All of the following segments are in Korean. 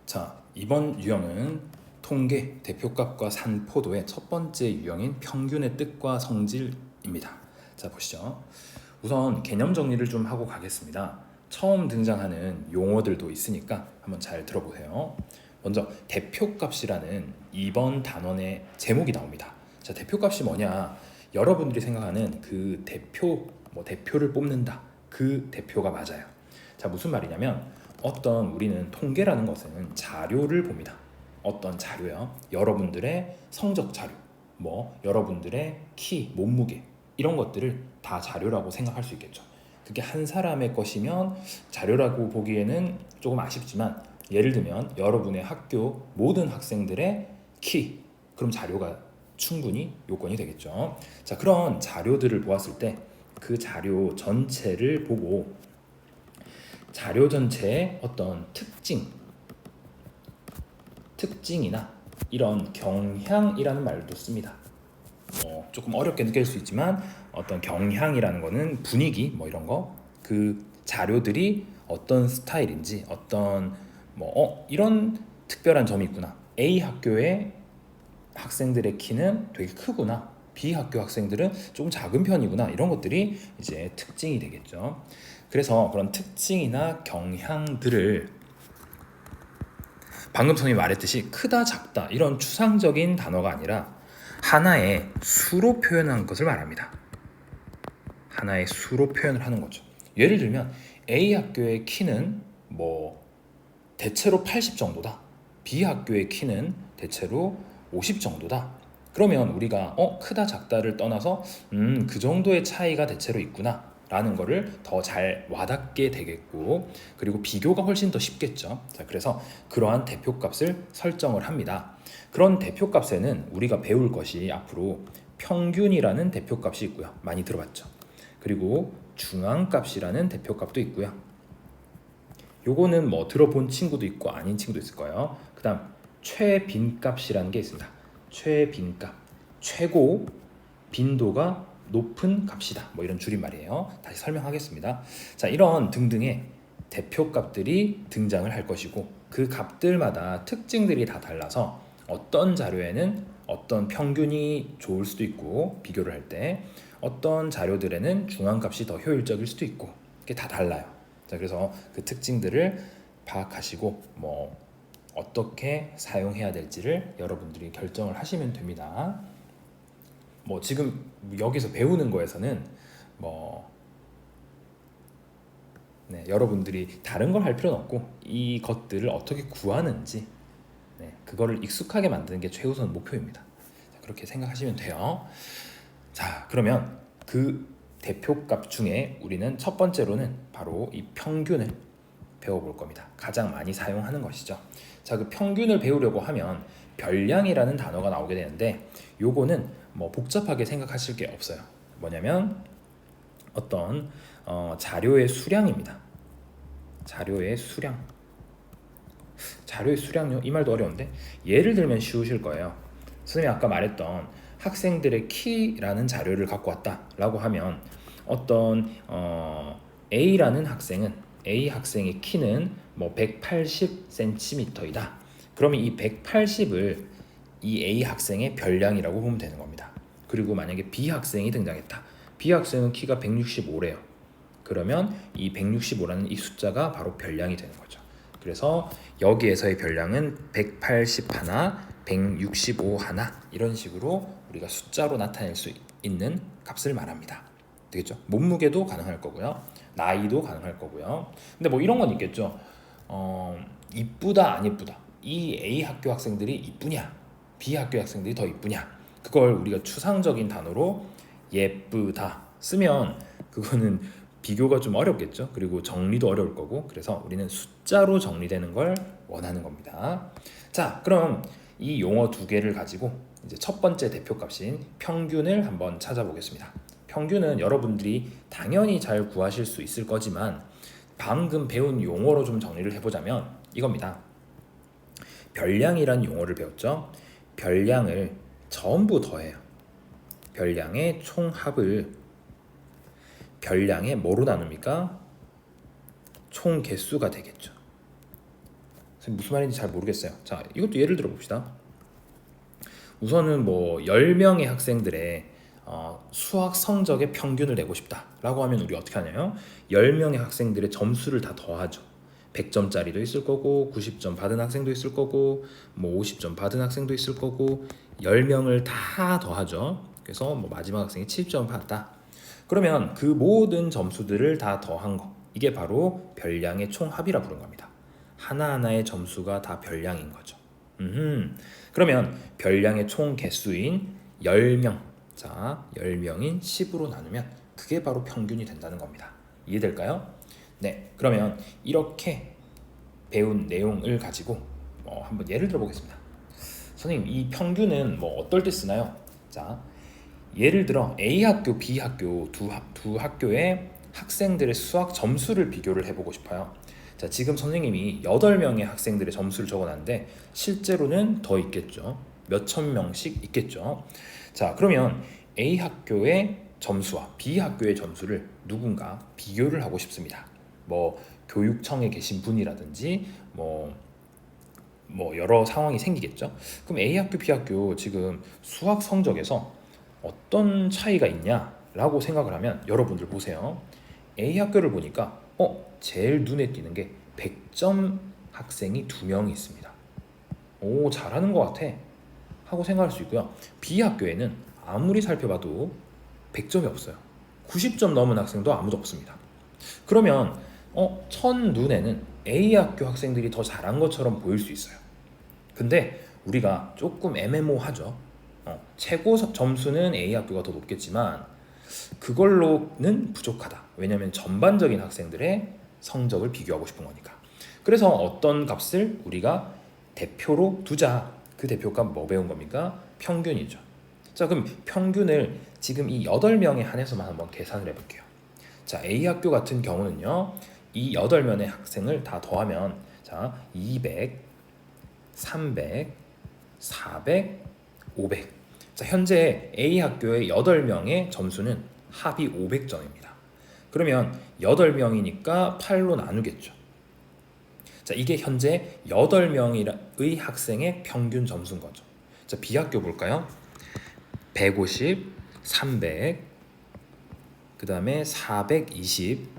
자, 이번 유형은 통계, 대표값과 산포도의 첫 번째 유형인 평균의 뜻과 성질입니다. 자, 보시죠. 우선 개념 정리를 좀 하고 가겠습니다. 처음 등장하는 용어들도 있으니까 한번 잘 들어보세요. 먼저 대표값이라는 이번 단원의 제목이 나옵니다. 자, 대표값이 뭐냐? 여러분들이 생각하는 그 대표를 뽑는다. 그 대표가 맞아요. 자, 무슨 말이냐면 우리는 통계라는 것은 자료를 봅니다. 어떤 자료요? 여러분들의 성적 자료, 여러분들의 키, 몸무게 이런 것들을 다 자료라고 생각할 수 있겠죠. 그게 한 사람의 것이면 자료라고 보기에는 조금 아쉽지만, 예를 들면 여러분의 학교 모든 학생들의 키, 그럼 자료가 충분히 요건이 되겠죠. 자, 그런 자료들을 보았을 때 그 자료 전체를 보고 자료 전체의 어떤 특징이나 이런 경향이라는 말도 씁니다. 조금 어렵게 느낄 수 있지만 어떤 경향이라는 거는 분위기 이런 거, 그 자료들이 어떤 스타일인지, 어떤 이런 특별한 점이 있구나. A 학교의 학생들의 키는 되게 크구나. B 학교 학생들은 조금 작은 편이구나. 이런 것들이 이제 특징이 되겠죠. 그래서 그런 특징이나 경향들을 방금 선생님이 말했듯이 크다 작다 이런 추상적인 단어가 아니라 하나의 수로 표현하는 것을 말합니다. 하나의 수로 표현을 하는 거죠. 예를 들면 A 학교의 키는 대체로 80 정도다. B 학교의 키는 대체로 50 정도다. 그러면 우리가 크다 작다를 떠나서 그 정도의 차이가 대체로 있구나 라는 거를 더 잘 와닿게 되겠고, 그리고 비교가 훨씬 더 쉽겠죠. 자, 그래서 그러한 대표값을 설정을 합니다. 그런 대표값에는 우리가 배울 것이 앞으로 평균이라는 대표값이 있고요. 많이 들어봤죠. 그리고 중앙값이라는 대표값도 있고요. 요거는 들어본 친구도 있고 아닌 친구도 있을 거예요. 그 다음 최빈값이라는 게 있습니다. 최빈값, 최고 빈도가 높은 값이다. 이런 줄임말이에요. 다시 설명하겠습니다. 자, 이런 등등의 대표값들이 등장을 할 것이고, 그 값들마다 특징들이 다 달라서 어떤 자료에는 어떤 평균이 좋을 수도 있고, 비교를 할 때 어떤 자료들에는 중앙값이 더 효율적일 수도 있고, 이게 다 달라요. 자, 그래서 그 특징들을 파악하시고 어떻게 사용해야 될지를 여러분들이 결정을 하시면 됩니다. 지금 여기서 배우는 거에서는 여러분들이 다른 걸 할 필요는 없고 이 것들을 어떻게 구하는지 그거를 익숙하게 만드는 게 최우선 목표입니다. 그렇게 생각하시면 돼요. 자, 그러면 그 대표값 중에 우리는 첫 번째로는 바로 이 평균을 배워볼 겁니다. 가장 많이 사용하는 것이죠. 자, 그 평균을 배우려고 하면 별량이라는 단어가 나오게 되는데, 요거는 복잡하게 생각하실 게 없어요. 뭐냐면 어떤 자료의 수량입니다. 자료의 수량요? 이 말도 어려운데 예를 들면 쉬우실 거예요. 선생님이 아까 말했던 학생들의 키라는 자료를 갖고 왔다라고 하면 어떤 A라는 학생은 A 학생의 키는 180cm이다. 그러면 이 180을 이 A 학생의 별량이라고 보면 되는 겁니다. 그리고 만약에 B 학생이 등장했다. B 학생은 키가 165래요. 그러면 이 165라는 이 숫자가 바로 별량이 되는 거죠. 그래서 여기에서의 별량은 180 하나, 165 하나, 이런 식으로 우리가 숫자로 나타낼 수 있는 값을 말합니다. 되겠죠? 몸무게도 가능할 거고요. 나이도 가능할 거고요. 근데 이런 건 있겠죠. 이쁘다 안 이쁘다. 이 A 학교 학생들이 이쁘냐, B 학교 학생들이 더 이쁘냐, 그걸 우리가 추상적인 단어로 예쁘다 쓰면 그거는 비교가 좀 어렵겠죠. 그리고 정리도 어려울 거고, 그래서 우리는 숫자로 정리되는 걸 원하는 겁니다. 자, 그럼 이 용어 두 개를 가지고 이제 첫 번째 대표값인 평균을 한번 찾아보겠습니다. 평균은 여러분들이 당연히 잘 구하실 수 있을 거지만 방금 배운 용어로 좀 정리를 해보자면 이겁니다. 별량이란 용어를 배웠죠. 별량을 전부 더해요. 별량의 총합을 별량의 뭐로 나눕니까? 총 개수가 되겠죠. 무슨 말인지 잘 모르겠어요. 자, 이것도 예를 들어 봅시다. 우선은 뭐 10명의 학생들의 수학 성적의 평균을 내고 싶다라고 하면 우리 어떻게 하냐요? 10명의 학생들의 점수를 다 더하죠. 100점짜리도 있을 거고 90점 받은 학생도 있을 거고 뭐 50점 받은 학생도 있을 거고 10명을 다 더하죠. 그래서 뭐 마지막 학생이 70점 받았다. 그러면 그 모든 점수들을 다 더한 거, 이게 바로 별량의 총합이라 부르는 겁니다. 하나하나의 점수가 다 별량인 거죠. 그러면 별량의 총 개수인 10명, 자 10명인 10으로 나누면 그게 바로 평균이 된다는 겁니다. 이해될까요? 네, 그러면 이렇게 배운 내용을 가지고 한번 예를 들어 보겠습니다. 선생님, 이 평균은 뭐 어떨 때 쓰나요? 자, 예를 들어 A 학교, B 학교 두 학교의 학생들의 수학 점수를 비교를 해보고 싶어요. 자, 지금 선생님이 8명의 학생들의 점수를 적어놨는데 실제로는 더 있겠죠. 몇천 명씩 있겠죠. 자, 그러면 A 학교의 점수와 B 학교의 점수를 누군가 비교를 하고 싶습니다. 뭐 교육청에 계신 분이라든지 뭐 여러 상황이 생기겠죠. 그럼 A 학교, B 학교 지금 수학 성적에서 어떤 차이가 있냐라고 생각을 하면 여러분들 보세요. A 학교를 보니까 제일 눈에 띄는 게 100점 학생이 2명이 있습니다. 오, 잘하는 것 같아 하고 생각할 수 있고요. B 학교에는 아무리 살펴봐도 100점이 없어요. 90점 넘은 학생도 아무도 없습니다. 그러면 첫눈에는 A 학교 학생들이 더 잘한 것처럼 보일 수 있어요. 근데 우리가 조금 애매모호하죠. 최고 점수는 A 학교가 더 높겠지만 그걸로는 부족하다. 왜냐하면 전반적인 학생들의 성적을 비교하고 싶은 거니까. 그래서 어떤 값을 우리가 대표로 두자. 그 대표값 뭐 배운 겁니까? 평균이죠. 자, 그럼 평균을 지금 이 8명에 한해서만 한번 계산을 해볼게요. 자, A 학교 같은 경우는요, 이 8명의 학생을 다 더하면 자 200, 300, 400, 500. 자, 현재 A 학교의 8명의 점수는 합이 500점입니다. 그러면 8명이니까 8로 나누겠죠. 자, 이게 현재 8명의 학생의 평균 점수인 거죠. 자, B 학교 볼까요? 150, 300, 그 다음에 420,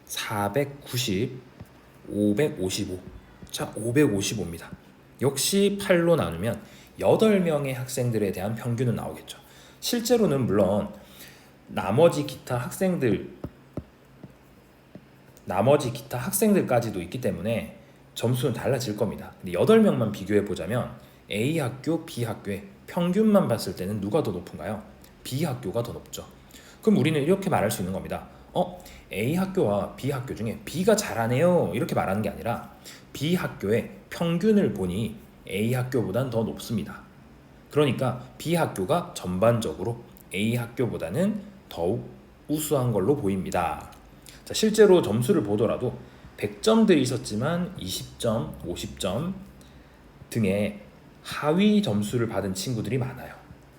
490, 555. 자, 555입니다. 역시 8로 나누면 8명의 학생들에 대한 평균은 나오겠죠. 실제로는 물론 나머지 기타 학생들까지도 있기 때문에 점수는 달라질 겁니다. 근데 8명만 비교해 보자면 A 학교, B 학교의 평균만 봤을 때는 누가 더 높은가요? B 학교가 더 높죠. 그럼 우리는 이렇게 말할 수 있는 겁니다. A 학교와 B 학교 중에 B가 잘하네요 이렇게 말하는 게 아니라 B 학교의 평균을 보니 A 학교보다는 더 높습니다. 그러니까 B 학교가 전반적으로 A 학교보다는 더욱 우수한 걸로 보입니다. 자, 실제로 점수를 보더라도 100점들이 있었지만 20점, 50점 등의 하위 점수를 받은 친구들이 많아요.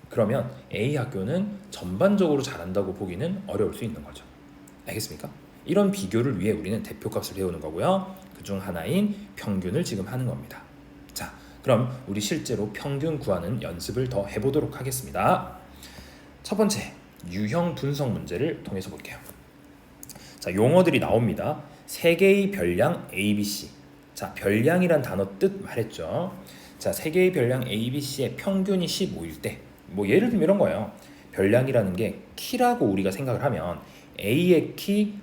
그러면 A 학교는 전반적으로 잘한다고 보기는 어려울 수 있는 거죠. 알겠습니까? 이런 비교를 위해 우리는 대표값을 배우는 거고요. 그중 하나인 평균을 지금 하는 겁니다. 자, 그럼 우리 실제로 평균 구하는 연습을 더 해보도록 하겠습니다. 첫 번째, 유형 분석 문제를 통해서 볼게요. 자, 용어들이 나옵니다. 세 개의 별량 ABC. 자, 별량이란 단어 뜻 말했죠. 자, 세 개의 별량 ABC의 평균이 15일 때, 뭐 예를 들면 이런 거예요. 별량이라는 게 키라고 우리가 생각을 하면 A의 키,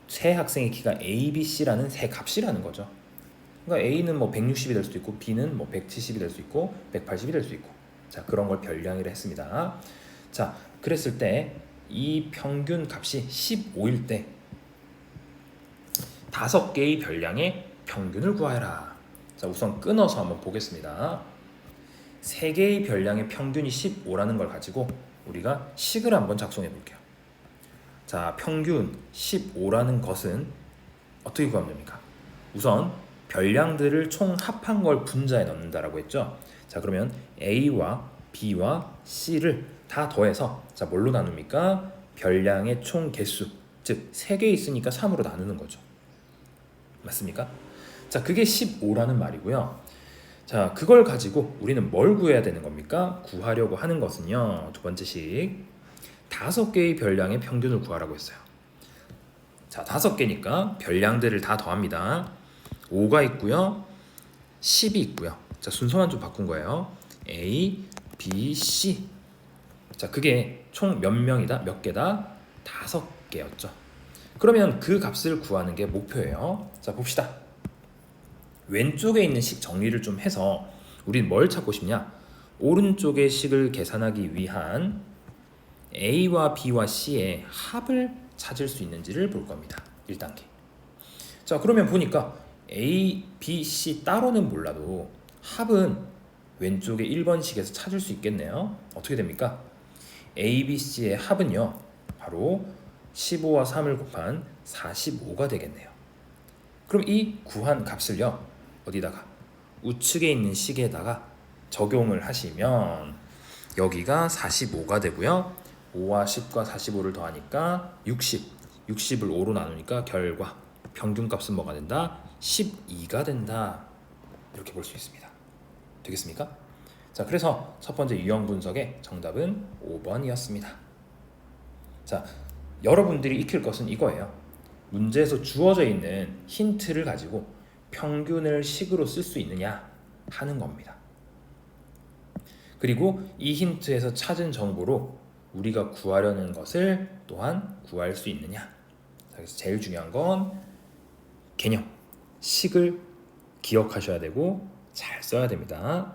세 학생의 키가 A, B, C라는 세 값이라는 거죠. 그러니까 A는 뭐 160이 될 수도 있고 B는 뭐 170이 될 수 있고 180이 될 수 있고, 자, 그런 걸 별량이라 했습니다. 자, 그랬을 때 이 평균 값이 15일 때 5개의 별량의 평균을 구하여라. 자, 우선 끊어서 한번 보겠습니다. 3개의 별량의 평균이 15라는 걸 가지고 우리가 식을 한번 작성해 볼게요. 자, 평균 15라는 것은 어떻게 구하면 됩니까? 우선 별량들을 총 합한 걸 분자에 넣는다라고 했죠. 자, 그러면 A와 B와 C를 다 더해서 자, 뭘로 나눕니까? 별량의 총 개수, 즉 3개 있으니까 3으로 나누는 거죠. 맞습니까? 자, 그게 15라는 말이고요. 자, 그걸 가지고 우리는 뭘 구해야 되는 겁니까? 구하려고 하는 것은요. 두 번째 식. 5개의 별량의 평균을 구하라고 했어요. 자, 5개니까 별량들을 다 더합니다. 5가 있고요. 10이 있고요. 자, 순서만 좀 바꾼 거예요. A, B, C. 자, 그게 총 몇 명이다? 몇 개다? 5개였죠. 그러면 그 값을 구하는 게 목표예요. 자, 봅시다. 왼쪽에 있는 식 정리를 좀 해서 우린 뭘 찾고 싶냐? 오른쪽의 식을 계산하기 위한 A와 B와 C의 합을 찾을 수 있는지를 볼 겁니다. 1단계. 자, 그러면 보니까 A, B, C 따로는 몰라도 합은 왼쪽에 1번식에서 찾을 수 있겠네요. 어떻게 됩니까? A, B, C의 합은요. 바로 15와 3을 곱한 45가 되겠네요. 그럼 이 구한 값을요. 어디다가? 우측에 있는 식에다가 적용을 하시면 여기가 45가 되고요. 5와 10과 45를 더하니까 60. 60을 5로 나누니까 결과 평균값은 뭐가 된다? 12가 된다. 이렇게 볼 수 있습니다. 되겠습니까? 자, 그래서 첫 번째 유형 분석의 정답은 5번이었습니다. 자, 여러분들이 익힐 것은 이거예요. 문제에서 주어져 있는 힌트를 가지고 평균을 식으로 쓸 수 있느냐 하는 겁니다. 그리고 이 힌트에서 찾은 정보로 우리가 구하려는 것을 또한 구할 수 있느냐. 그래서 제일 중요한 건 개념, 식을 기억하셔야 되고 잘 써야 됩니다.